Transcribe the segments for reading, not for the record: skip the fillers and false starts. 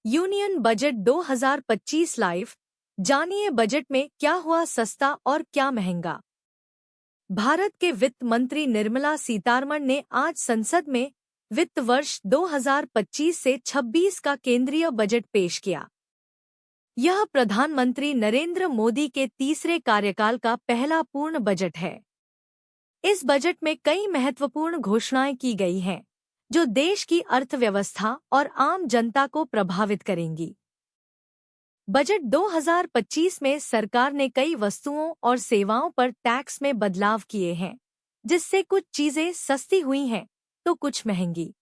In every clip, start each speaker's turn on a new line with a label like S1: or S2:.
S1: Union budget 2025 live. जानिए budget में क्या हुआ सस्ता और क्या महंगा। भारत के वित्त मंत्री निर्मला सीतारमण ने आज संसद में वित्त वर्ष 2025 से 26 का केंद्रीय बजट पेश किया। यह प्रधानमंत्री नरेंद्र मोदी के तीसरे कार्यकाल का पहला पूर्ण बजट है। इस बजट में कई महत्वपूर्ण घोषणाएं की गई हैं, जो देश की अर्थव्यवस्था और आम जनता को प्रभावित करेंगी। बजट 2025 में सरकार ने कई वस्तुओं और सेवाओं पर टैक्स में बदलाव किए हैं, जिससे कुछ चीजें सस्ती हुई हैं तो कुछ महंगी।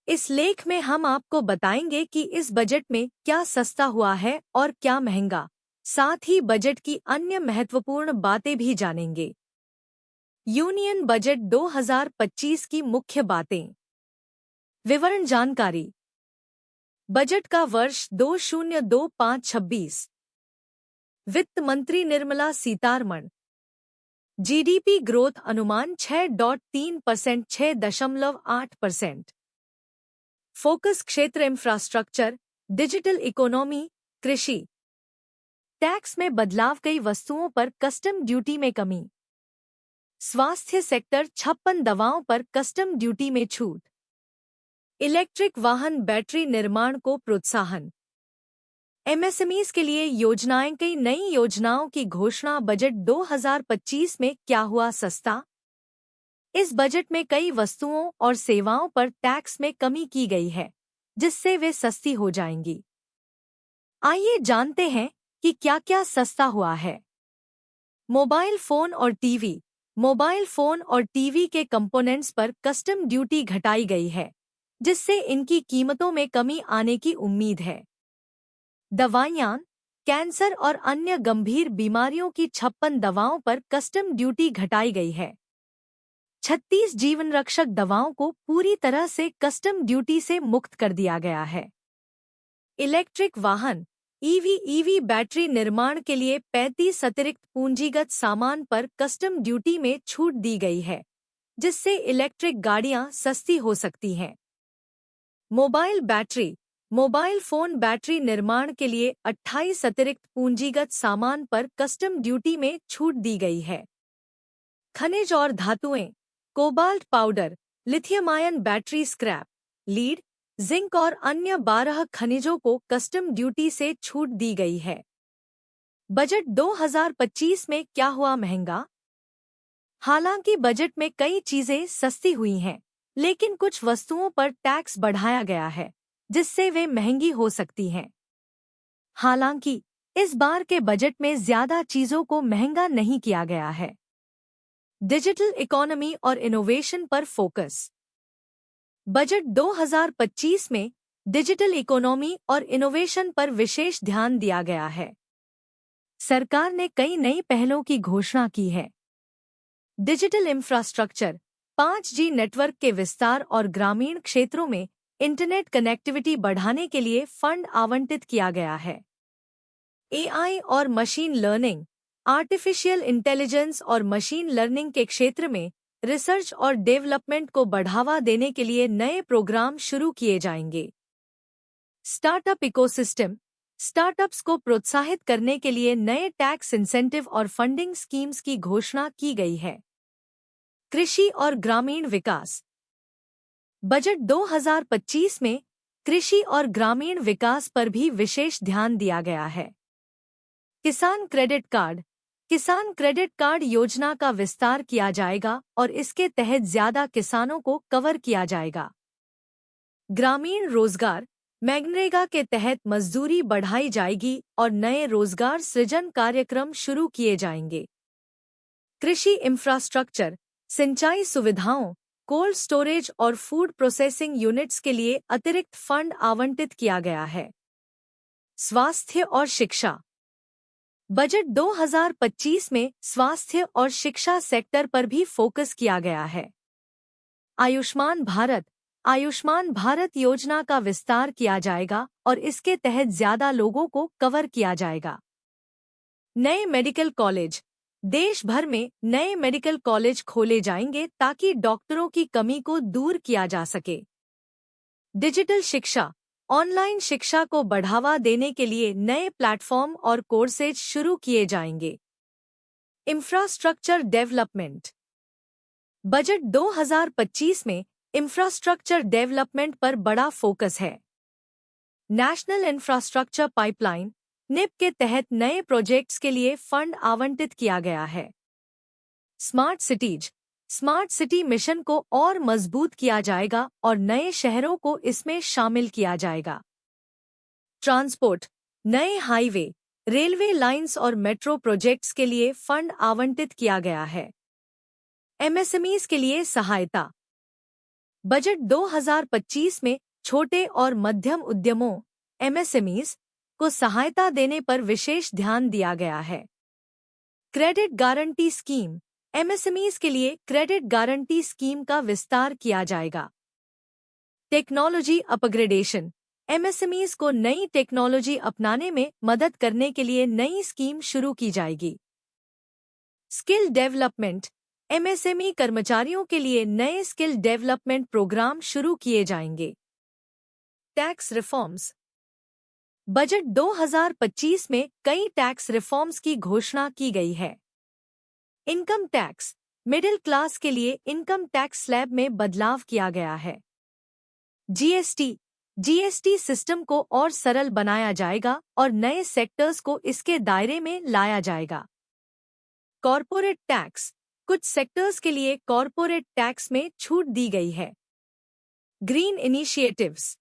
S1: इस लेख में हम आपको बताएंगे कि इस बजट में क्या सस्ता हुआ है और क्या महंगा, साथ ही बजट की अन्य महत्वपूर्ण बातें भी जानेंगे। यूनियन बजट 2025 की मुख्य बातें। विवरण जानकारी। बजट का वर्ष 2025-26। वित्त मंत्री निर्मला सीतारमण। जीडीपी ग्रोथ अनुमान 6.3%, 6.8%। फोकस क्षेत्र इंफ्रास्ट्रक्चर, डिजिटल इकोनॉमी, कृषि। टैक्स में बदलाव, कई वस्तुओं पर कस्टम ड्यूटी में कमी। स्वास्थ्य सेक्टर, 56 दवाओं पर कस्टम ड्यूटी में छूट। इलेक्ट्रिक वाहन बैटरी निर्माण को प्रोत्साहन। एमएसएमईज के लिए योजनाएं, कई नई योजनाओं की घोषणा। बजट 2025 में क्या हुआ सस्ता। इस बजट में कई वस्तुओं और सेवाओं पर टैक्स में कमी की गई है, जिससे वे सस्ती हो जाएंगी। आइए जानते हैं कि क्या-क्या सस्ता हुआ है। मोबाइल फोन और टीवी। मोबाइल फोन और टीवी के कंपोनेंट्स पर कस्टम ड्यूटी घटाई गई है, जिससे इनकी कीमतों में कमी आने की उम्मीद है। दवाइयाँ, कैंसर और अन्य गंभीर बीमारियों की 56 दवाओं पर कस्टम ड्यूटी घटाई गई है। 36 जीवन रक्षक दवाओं को पूरी तरह से कस्टम ड्यूटी से मुक्त कर दिया गया है। इलेक्ट्रिक वाहन ईवी बैटरी निर्माण के लिए 35 अतिरिक्त पूंजीगत सामान पर कस्टम ड्यूटी में छूट दी गई है, जिससे इलेक्ट्रिक गाड़ियां सस्ती हो सकती हैं। Mobile battery. Mobile phone battery निर्माण के लिए 28 अतिरिक्त पूंजीगत सामान पर कस्टम ड्यूटी में छूट दी गई है। खनिज और धातुएं। Cobalt powder, lithium ion battery, scrap, lead, zinc और अन्य 12 खनिजों को कस्टम ड्यूटी से छूट दी गई है। बजट 2025 में क्या हुआ महंगा। हालांकि बजट में कई चीजें सस्ती हुई हैं, लेकिन कुछ वस्तुओं पर टैक्स बढ़ाया गया है, जिससे वे महंगी हो सकती हैं। हालांकि इस बार के बजट में ज्यादा चीजों को महंगा नहीं किया गया है। डिजिटल इकोनॉमी और इनोवेशन पर फोकस। बजट 2025 में डिजिटल इकोनॉमी और इनोवेशन पर विशेष ध्यान दिया गया है। सरकार ने कई नई पहलों की घोषणा की है। डिजिटल इंफ्रास्ट्रक्चर, 5G नेटवर्क के विस्तार और ग्रामीण क्षेत्रों में इंटरनेट कनेक्टिविटी बढ़ाने के लिए फंड आवंटित किया गया है। एआई और मशीन लर्निंग, आर्टिफिशियल इंटेलिजेंस और मशीन लर्निंग के क्षेत्र में रिसर्च और डेवलपमेंट को बढ़ावा देने के लिए नए प्रोग्राम शुरू किए जाएंगे। स्टार्टअप इकोसिस्टम, स्टार्टअप्स को प्रोत्साहित करने के लिए नए टैक्स इंसेंटिव और फंडिंग स्कीम्स की घोषणा की गई है। कृषि और ग्रामीण विकास। बजट 2025 में कृषि और ग्रामीण विकास पर भी विशेष ध्यान दिया गया है। किसान क्रेडिट कार्ड। किसान क्रेडिट कार्ड योजना का विस्तार किया जाएगा और इसके तहत ज्यादा किसानों को कवर किया जाएगा। ग्रामीण रोजगार। मनरेगा के तहत मजदूरी बढ़ाई जाएगी और नए रोजगार सृजन कार्यक्रम शुरू किए जाएंगे। कृषि इंफ्रास्ट्रक्चर, सिंचाई सुविधाओं, कोल्ड स्टोरेज और फूड प्रोसेसिंग यूनिट्स के लिए अतिरिक्त फंड आवंटित किया गया है। स्वास्थ्य और शिक्षा। बजट 2025 में स्वास्थ्य और शिक्षा सेक्टर पर भी फोकस किया गया है। आयुष्मान भारत। आयुष्मान भारत योजना का विस्तार किया जाएगा और इसके तहत ज्यादा लोगों को कवर किया जाएगा। नए मेडिकल कॉलेज। देश भर में नए मेडिकल कॉलेज खोले जाएंगे ताकि डॉक्टरों की कमी को दूर किया जा सके। डिजिटल शिक्षा, ऑनलाइन शिक्षा को बढ़ावा देने के लिए नए प्लेटफॉर्म और कोर्सेज शुरू किए जाएंगे। Infrastructure development. बजट 2025 में इंफ्रास्ट्रक्चर डेवलपमेंट पर बड़ा फोकस है। नेशनल इंफ्रास्ट्रक्चर पाइपलाइन निप के तहत नए प्रोजेक्ट्स के लिए फंड आवंटित किया गया है। स्मार्ट सिटी मिशन को और मजबूत किया जाएगा और नए शहरों को इसमें शामिल किया जाएगा। ट्रांसपोर्ट, नए हाईवे, रेलवे लाइंस और मेट्रो प्रोजेक्ट्स के लिए फंड आवंटित किया गया है। एमएसएमईज के लिए सहायता। बजट 2025 में छोटे और मध्यम उद्यमों एमएसएमईज को सहायता देने पर विशेष ध्यान दिया गया है। क्रेडिट गारंटी स्कीम, एमएसएमईज के लिए क्रेडिट गारंटी स्कीम का विस्तार किया जाएगा। टेक्नोलॉजी अपग्रेडेशन, एमएसएमईज को नई टेक्नोलॉजी अपनाने में मदद करने के लिए नई स्कीम शुरू की जाएगी। स्किल डेवलपमेंट, एमएसएमई कर्मचारियों के लिए नए स्किल डेवलपमेंट प्रोग्राम शुरू किए जाएंगे। Tax reforms. बजट 2025 में कई टैक्स रिफॉर्म्स की घोषणा की गई है। इनकम टैक्स, मिडिल क्लास के लिए इनकम टैक्स स्लैब में बदलाव किया गया है। जीएसटी सिस्टम को और सरल बनाया जाएगा और नए सेक्टर्स को इसके दायरे में लाया जाएगा। कॉर्पोरेट टैक्स, कुछ सेक्टर्स के लिए कॉर्पोरेट टैक्स में छूट दी गई है। Green initiatives.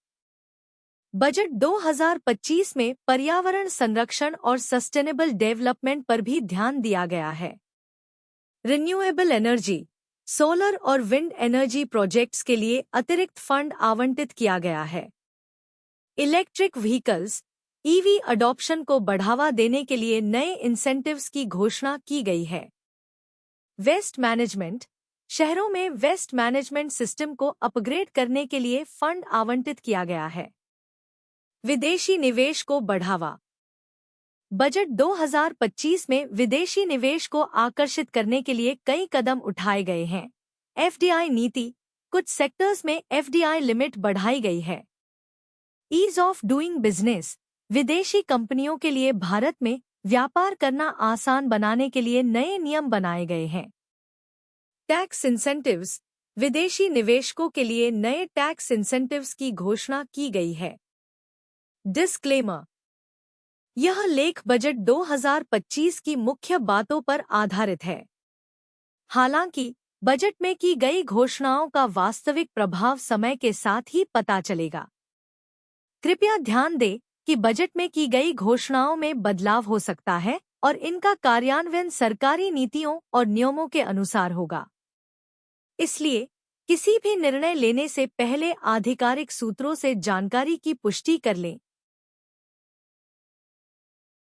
S1: बजट 2025 में पर्यावरण संरक्षण और सस्टेनेबल डेवलपमेंट पर भी ध्यान दिया गया है। रिन्यूएबल एनर्जी, सोलर और विंड एनर्जी प्रोजेक्ट्स के लिए अतिरिक्त फंड आवंटित किया गया है। इलेक्ट्रिक व्हीकल्स, ईवी अडॉप्शन को बढ़ावा देने के लिए नए इंसेंटिव्स की घोषणा की गई है। वेस्ट मैनेजमेंट, शहरों में वेस्ट मैनेजमेंट सिस्टम को अपग्रेड करने के लिए फंड आवंटित किया गया है। विदेशी निवेश को बढ़ावा। बजट 2025 में विदेशी निवेश को आकर्षित करने के लिए कई कदम उठाए गए हैं। एफडीआई नीति, कुछ सेक्टर्स में एफडीआई लिमिट बढ़ाई गई है। ईज ऑफ डूइंग बिजनेस, विदेशी कंपनियों के लिए भारत में व्यापार करना आसान बनाने के लिए नए नियम बनाए गए हैं। टैक्स इंसेंटिव्स, विदेशी निवेशकों के लिए नए टैक्स इंसेंटिव्स की घोषणा की गई है। डिस्क्लेमर, यह लेख बजट 2025 की मुख्य बातों पर आधारित है। हालांकि बजट में की गई घोषणाओं का वास्तविक प्रभाव समय के साथ ही पता चलेगा। कृपया ध्यान दें कि बजट में की गई घोषणाओं में बदलाव हो सकता है और इनका कार्यान्वयन सरकारी नीतियों और नियमों के अनुसार होगा। इसलिए किसी भी निर्णय लेने से पहले आधिकारिक सूत्रों से जानकारी की पुष्टि कर लें